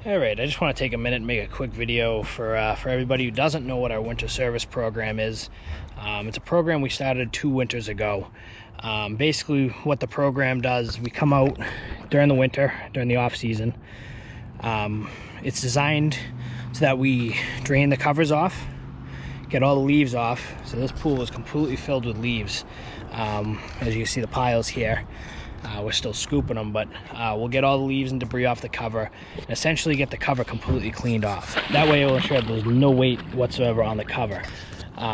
Alright, I just want to take a minute and make a quick video for everybody who doesn't know what our winter service program is. It's a program we started 2 winters ago. Basically what the program does, we come out during the winter, during the off season. It's designed so that we drain the covers off, get all the leaves off. So this pool is completely filled with leaves. As you see the piles here. We're still scooping them, but we'll get all the leaves and debris off the cover and essentially get the cover completely cleaned off. That way it will ensure there's no weight whatsoever on the cover.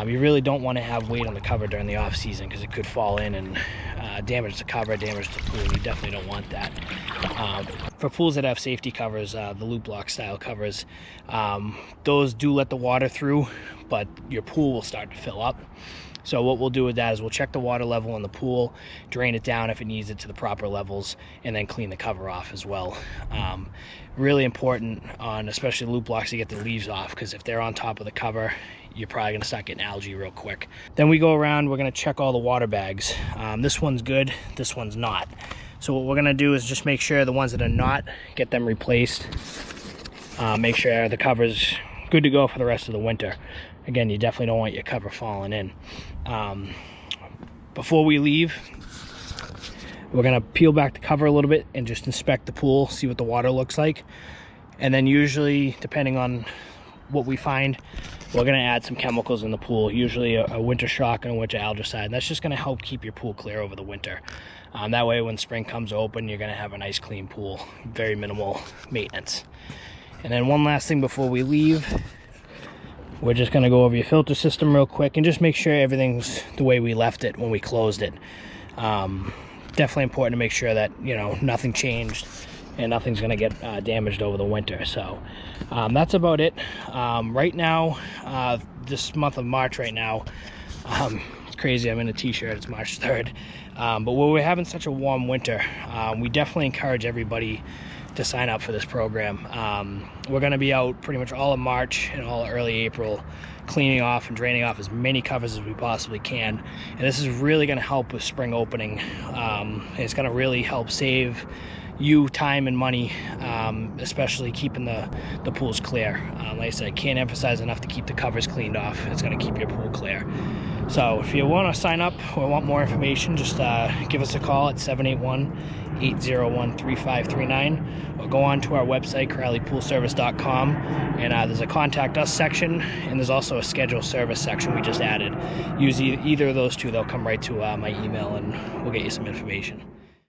You really don't want to have weight on the cover during the off season because it could fall in and damage the cover, damage the pool. You definitely don't want that. For pools that have safety covers, the loop lock style covers, those do let the water through, but your pool will start to fill up. So what we'll do with that is we'll check the water level in the pool, drain it down if it needs it to the proper levels, and then clean the cover off as well. Really important on especially loop locks to get the leaves off, because if they're on top of the cover, you're probably going to start getting algae real quick. Then we go around, we're going to check all the water bags. This one's good, this one's not. So what we're going to do is just make sure the ones that are not, get them replaced. Make sure the cover's good to go for the rest of the winter. Again, you definitely don't want your cover falling in. Before we leave, we're gonna peel back the cover a little bit and just inspect the pool, see what the water looks like. And then usually, depending on what we find, we're gonna add some chemicals in the pool, usually a winter shock and a winter algicide. And that's just gonna help keep your pool clear over the winter. That way when spring comes open, you're gonna have a nice clean pool, very minimal maintenance. And then one last thing before we leave, we're just going to go over your filter system real quick and just make sure everything's the way we left it when we closed it. Definitely important to make sure that, you know, nothing changed and nothing's going to get damaged over the winter. So that's about it. Right now, this month of March right now, it's crazy, I'm in a t-shirt, it's March 3rd. But when we're having such a warm winter, we definitely encourage everybody to sign up for this program. We're going to be out pretty much all of March and all of early April cleaning off and draining off as many covers as we possibly can, and this is really going to help with spring opening. It's going to really help save you time and money, especially keeping the pools clear. Like I said, I can't emphasize enough to keep the covers cleaned off. It's going to keep your pool clear. So if you want to sign up or want more information, just give us a call at 781-801-3539 or go on to our website, CorraliPoolService.com, and there's a contact us section, and there's also a schedule service section we just added. Use either of those two, they'll come right to my email and we'll get you some information.